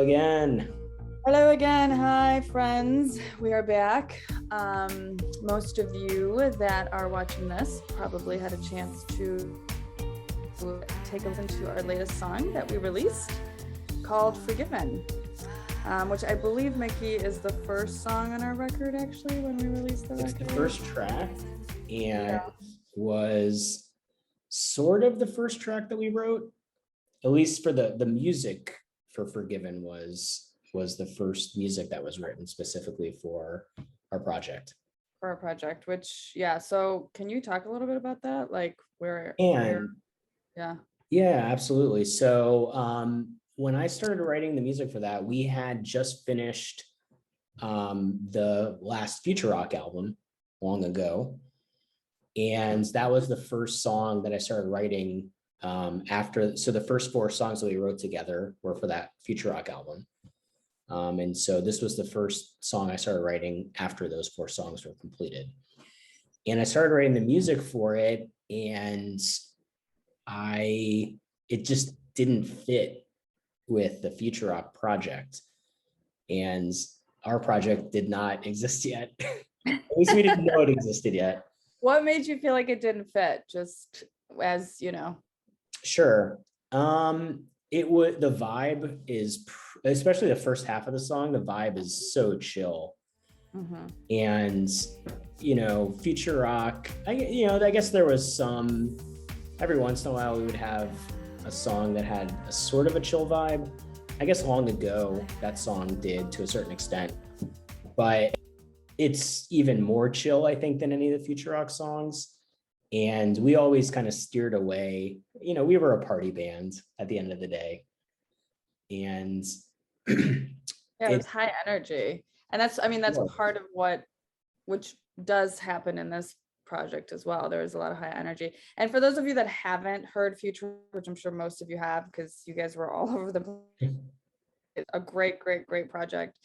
again. Hello again. Hi, friends. We are back. Most of you that are watching this probably had a chance to take a listen to our latest song that we released called Forgiven, which I believe, Mickey, is the first song on our record, actually, when we released the record. It's the first track, and was sort of the first track that we wrote, at least for the music for Forgiven was the first music that was written specifically for our project. For our project, which, so can you talk a little bit about that? Like Yeah, absolutely. So when I started writing the music for that, we had just finished the last Future Rock album long ago. And that was the first song that I started writing after. So the first 4 songs that we wrote together were for that Future Rock album. And so this was the first song I started writing after those 4 songs were completed. And I started writing the music for it, and it just didn't fit with the Future Rock project. And our project did not exist yet. At least we didn't know it existed yet. What made you feel like it didn't fit? Just as you know. Sure. The vibe is, especially the first half of the song, the vibe is so chill. Mm-hmm. And, Future Rock, I guess there was some, every once in a while we would have a song that had a sort of a chill vibe. I guess long ago that song did to a certain extent, but it's even more chill, I think, than any of the Future Rock songs. And we always kind of steered away. We were a party band at the end of the day. And it was high energy. And that's part of which does happen in this project as well. There is a lot of high energy. And for those of you that haven't heard Future, which I'm sure most of you have, because you guys were all over the place, it's a great project.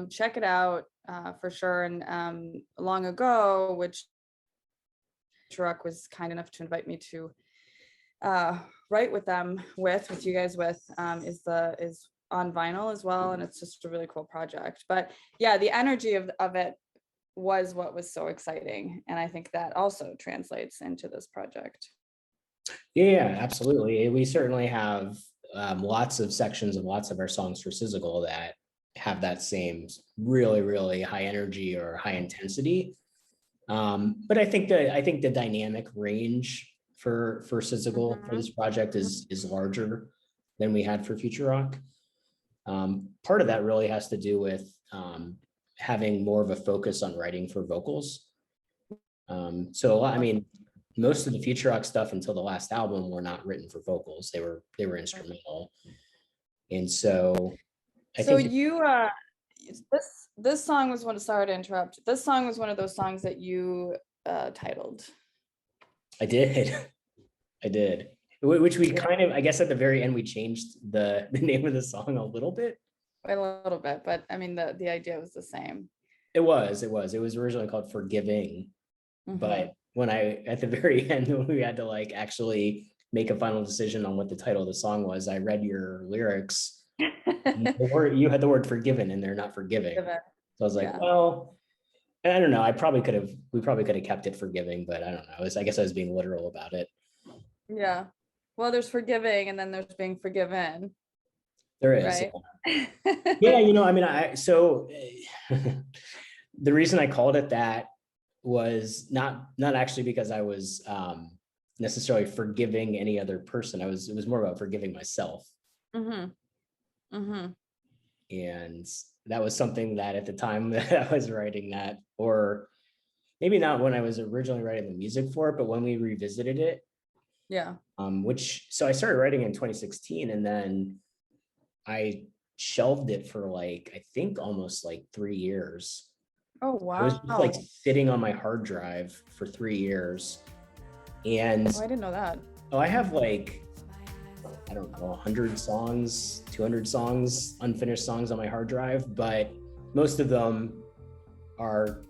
Check it out for sure. And long ago, which Rock was kind enough to invite me to write with you guys is on vinyl as well, and it's just a really cool project. But the energy of it was what was so exciting, and I think that also translates into this project. Yeah, absolutely. We certainly have lots of sections of lots of our songs for Syzygal that have that same really, really high energy or high intensity. But I think the dynamic range for Syzygal for this project is larger than we had for Future Rock. Part of that really has to do with having more of a focus on writing for vocals. Most of the Future Rock stuff until the last album were not written for vocals. They were instrumental. And so this song was sorry to interrupt. This song was one of those songs that you titled. I did. Which we kind of, I guess at the very end, we changed the name of the song a little bit. A little bit, but I mean, the idea was the same. It was originally called Forgiving. But at the very end, when we had to actually make a final decision on what the title of the song was, I read your lyrics. You had the word forgiven in there, not forgiving. So I was like, well, I don't know. We probably could have kept it Forgiving, but I don't know. I guess I was being literal about it. Yeah. Well, there's forgiving, and then there's being forgiven. There is. Right? So the reason I called it that was not actually because I was necessarily forgiving any other person. It was more about forgiving myself. And that was something that at the time that I was writing that, or maybe not when I was originally writing the music for it, but when we revisited it. So I started writing in 2016, and then I shelved it for I think almost 3 years. Oh, wow. It was just sitting on my hard drive for 3 years. And I didn't know that. I have I don't know, 100 songs, 200 songs, unfinished songs on my hard drive, but most of them are,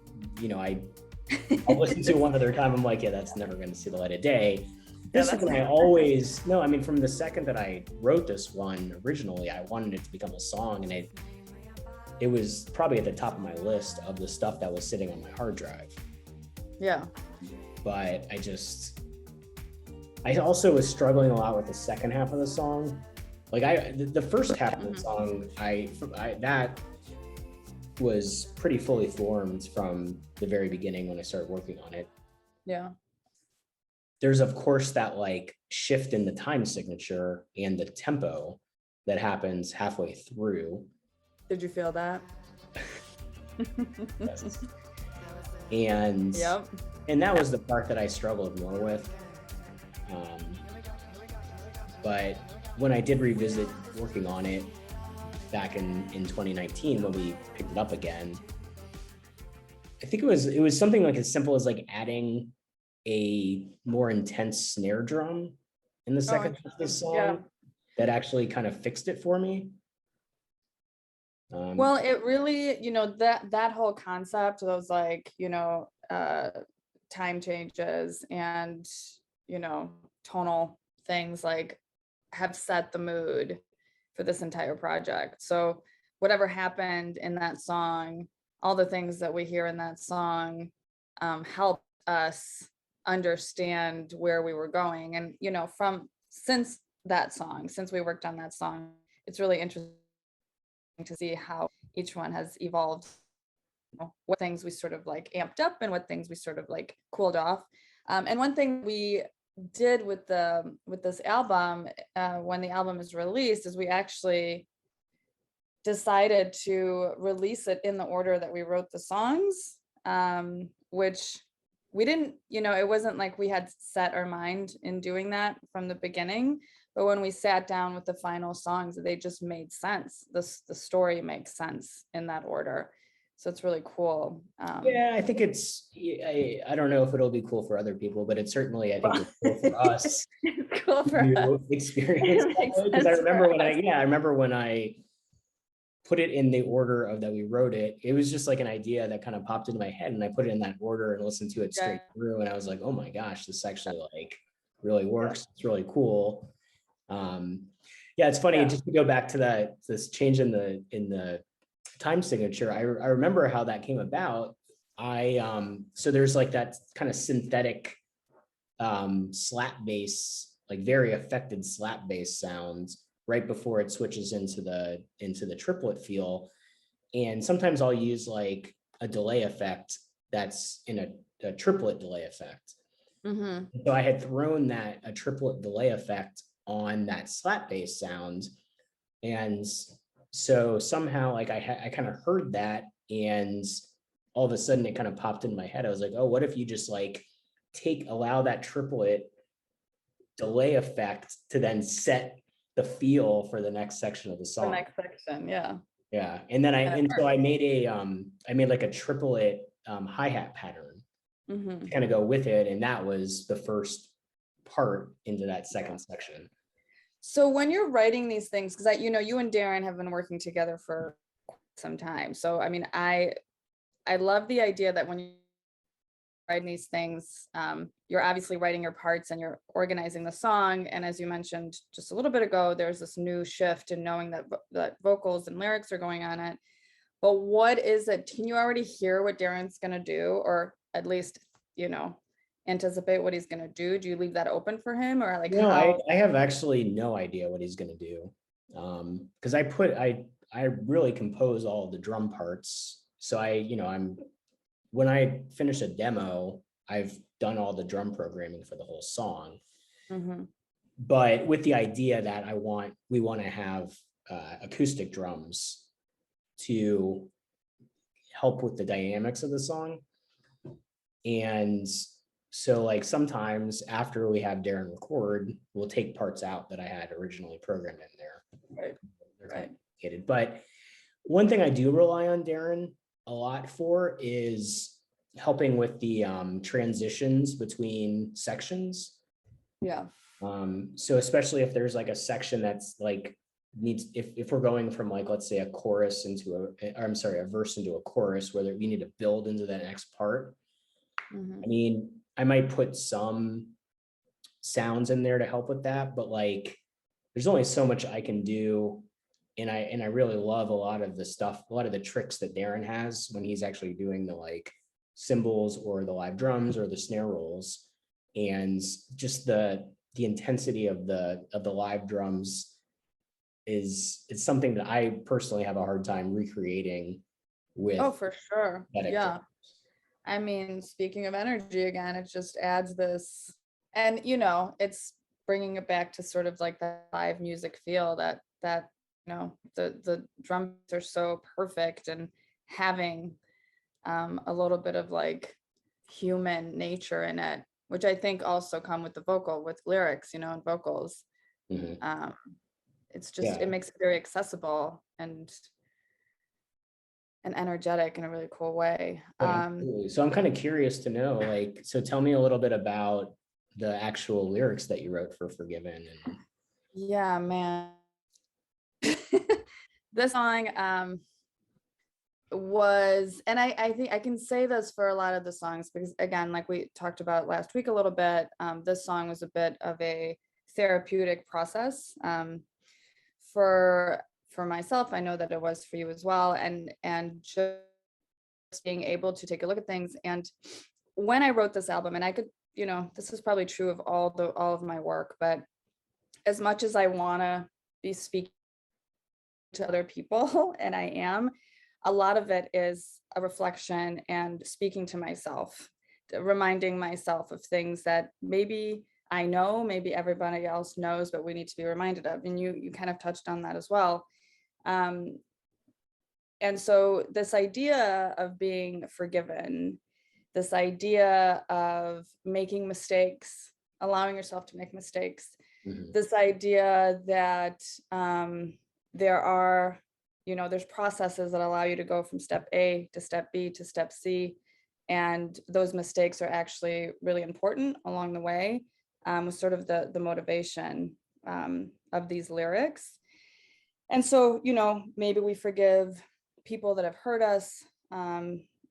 I'll listen to one other time. I'm like, that's never going to see the light of day. This one I always, no, I mean, from the second that I wrote this one originally, I wanted it to become a song, and it was probably at the top of my list of the stuff that was sitting on my hard drive. Yeah. But I also was struggling a lot with the second half of the song. Like the first half of the song, that was pretty fully formed from the very beginning when I started working on it. Yeah. There's of course that like shift in the time signature and the tempo that happens halfway through. Did you feel that? Yes. And yep. And that was the part that I struggled more with. But when I did revisit working on it back in 2019, when we picked it up again, I think it was something like as simple as like adding a more intense snare drum in the second half of the song that actually kind of fixed it for me. Well, it really, you know, that whole concept, those like, you know, time changes and, you know, tonal things like have set the mood for this entire project. So whatever happened in that song, all the things that we hear in that song help us understand where we were going. And, you know, since we worked on that song, it's really interesting to see how each one has evolved, you know, what things we sort of like amped up and what things we sort of like cooled off. And one thing we did with this album, when the album is released, is we actually decided to release it in the order that we wrote the songs, which we didn't, you know, it wasn't like we had set our mind in doing that from the beginning. But when we sat down with the final songs, they just made sense. The story makes sense in that order. So it's really cool. Yeah, I think I don't know if it'll be cool for other people, but it's certainly, I think it's cool for us. It's cool for us. Experience. Because I remember when I put it in the order of that we wrote it, it was just like an idea that kind of popped into my head, and I put it in that order and listened to it straight through. And I was like, oh my gosh, this actually like really works. It's really cool. It's funny, just to go back to this change in the time signature. I remember how that came about. So there's like that kind of synthetic slap bass, like very affected slap bass sounds right before it switches into the triplet feel. And sometimes I'll use like a delay effect that's in a triplet delay effect. Mm-hmm. So I had thrown a triplet delay effect on that slap bass sound. And so somehow like I kind of heard that, and all of a sudden it kind of popped in my head. I was like, oh, what if you just like allow that triplet delay effect to then set the feel for the next section of the song. The next section, yeah. Yeah. And then so I made like a triplet hi-hat pattern to kind of go with it. And that was the first part into that second section. So when you're writing these things, because you know, you and Darren have been working together for some time. So, I mean, I love the idea that when you're writing these things, you're obviously writing your parts and you're organizing the song. And as you mentioned just a little bit ago, there's this new shift in knowing that vocals and lyrics are going on it. But what is it? Can you already hear what Darren's going to do, or at least, you know, anticipate what he's going to do? Do you leave that open for him, or like? No, I have actually no idea what he's going to do, because I really compose all of the drum parts. So when I finish a demo, I've done all the drum programming for the whole song. Mm-hmm. But with the idea that we want to have acoustic drums to help with the dynamics of the song. And so like sometimes after we have Darren record, we'll take parts out that I had originally programmed in there. Right. But one thing I do rely on Darren a lot for is helping with the transitions between sections. Yeah. So especially if there's like a section that's like if we're going from like, let's say a verse into a chorus, where we need to build into that next part. Mm-hmm. I mean, I might put some sounds in there to help with that, but like there's only so much I can do. And I really love a lot of the stuff, a lot of the tricks that Darren has when he's actually doing the like cymbals or the live drums or the snare rolls. And just the intensity of the live drums it's something that I personally have a hard time recreating with. Oh, for sure. Yeah. Drums. I mean, speaking of energy again, it just adds this, and you know, it's bringing it back to sort of like the live music feel that you know, the drums are so perfect, and having a little bit of like human nature in it, which I think also come with the vocal, with lyrics, you know, and vocals. Mm-hmm. It's just, it makes it very accessible and energetic in a really cool way. So I'm kind of curious to know, like, so tell me a little bit about the actual lyrics that you wrote for Forgiven. And yeah, man. This song was, and I think I can say this for a lot of the songs, because again, like we talked about last week a little bit, this song was a bit of a therapeutic process for myself. I know that it was for you as well, and just being able to take a look at things. And when I wrote this album, and I could, you know, this is probably true of all of my work, but as much as I want to be speaking to other people, and I am, a lot of it is a reflection and speaking to myself, reminding myself of things that maybe I know, maybe everybody else knows, but we need to be reminded of. And you kind of touched on that as well. And so this idea of being forgiven, this idea of making mistakes, allowing yourself to make mistakes, mm-hmm. This idea that there are, you know, there's processes that allow you to go from step A to step B to step C. And those mistakes are actually really important along the way, was sort of the motivation of these lyrics. And so, you know, maybe we forgive people that have hurt us.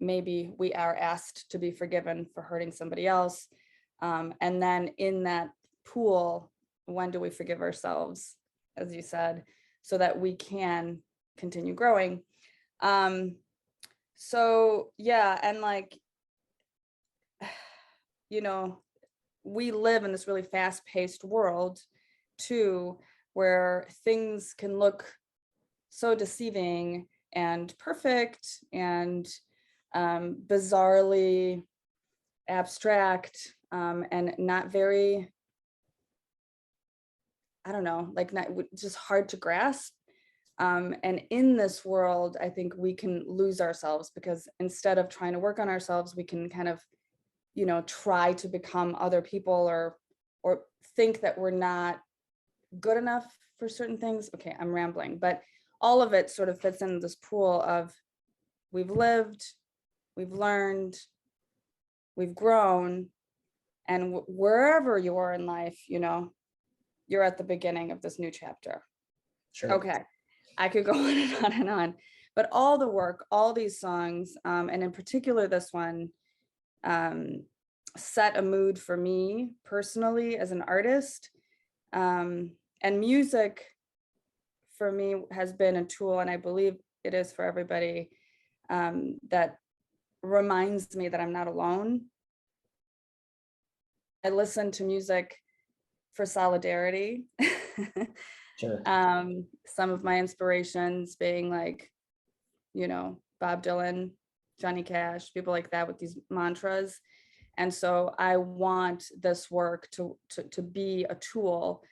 Maybe we are asked to be forgiven for hurting somebody else. And then in that pool, when do we forgive ourselves, as you said, so that we can continue growing? So yeah, and like, you know, we live in this really fast-paced world too, where things can look so deceiving and perfect and bizarrely abstract, and not very, I don't know, like not just hard to grasp. And in this world, I think we can lose ourselves, because instead of trying to work on ourselves, we can kind of, you know, try to become other people, or think that we're not good enough for certain things. Okay, I'm rambling, but all of it sort of fits in this pool of we've lived, we've learned, we've grown, and wherever you are in life, you know, you're at the beginning of this new chapter. Sure. Okay, I could go on and on and on, but all the work, all these songs, and in particular this one, set a mood for me personally as an artist. And music for me has been a tool, and I believe it is for everybody, that reminds me that I'm not alone. I listen to music for solidarity. Sure. Some of my inspirations being like, you know, Bob Dylan, Johnny Cash, people like that with these mantras. And so I want this work to be a tool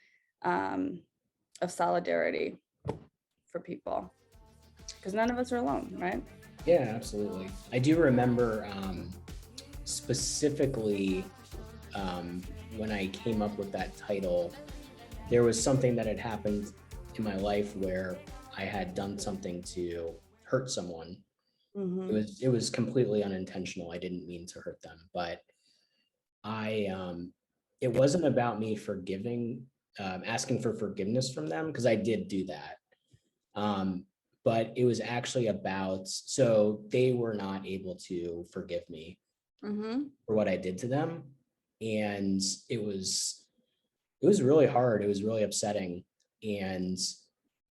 of solidarity for people, because none of us are alone, right? Yeah, absolutely. I do remember specifically when I came up with that title, there was something that had happened in my life where I had done something to hurt someone. Mm-hmm. It was completely unintentional. I didn't mean to hurt them, but it wasn't about me forgiving, asking for forgiveness from them, because I did do that. But it was actually about, so they were not able to forgive me, mm-hmm. for what I did to them. And it was it was really hard. It was really upsetting. And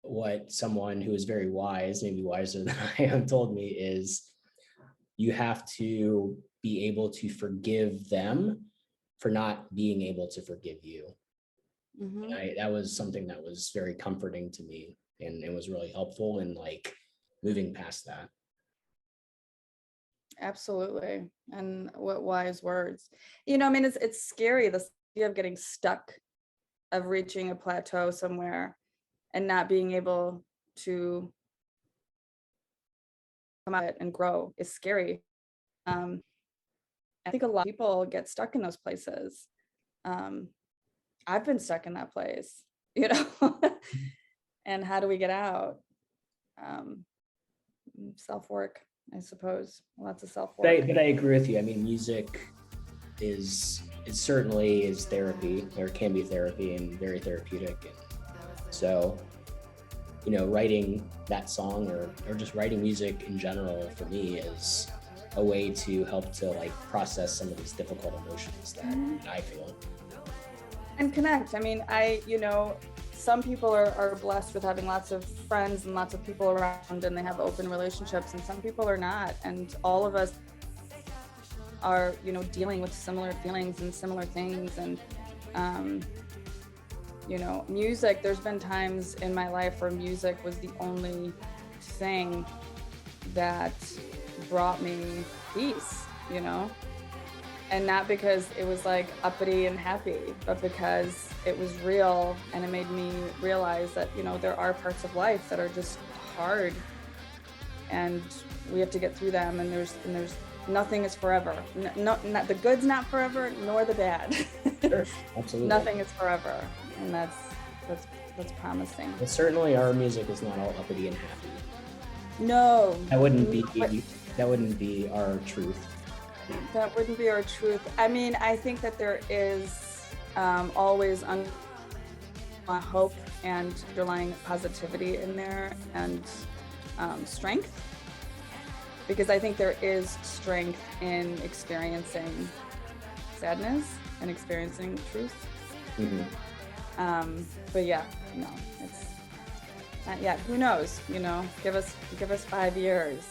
what someone who is very wise, maybe wiser than I am, told me is you have to be able to forgive them for not being able to forgive you. Mm-hmm. That was something that was very comforting to me, and it was really helpful in like moving past that. Absolutely. And what wise words. You know, I mean, it's scary, the idea of getting stuck, of reaching a plateau somewhere and not being able to come out and grow is scary. I think a lot of people get stuck in those places. I've been stuck in that place, you know. And how do we get out? Self-work, I suppose. Lots of self-work. But I agree with you. I mean, music it certainly is therapy, or can be therapy, and very therapeutic. And so, you know, writing that song or just writing music in general for me is a way to help to like process some of these difficult emotions that I feel. And connect. I mean, you know, some people are blessed with having lots of friends and lots of people around, and they have open relationships, and some people are not. And all of us are, you know, dealing with similar feelings and similar things. And, you know, music, there's been times in my life where music was the only thing that brought me peace, you know? And not because it was like uppity and happy, but because it was real, and it made me realize that, you know, there are parts of life that are just hard, and we have to get through them. And there's nothing is forever. Not the good's not forever, nor the bad. Sure, absolutely. Nothing is forever, and that's promising. But certainly, our music is not all uppity and happy. No, that wouldn't be our truth. That wouldn't be our truth. I mean, I think that there is always hope and underlying positivity in there, and strength, because I think there is strength in experiencing sadness and experiencing truth. Mm-hmm. But yeah, no, it's not yet. Who knows? You know, give us 5 years.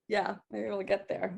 Yeah, maybe we'll get there.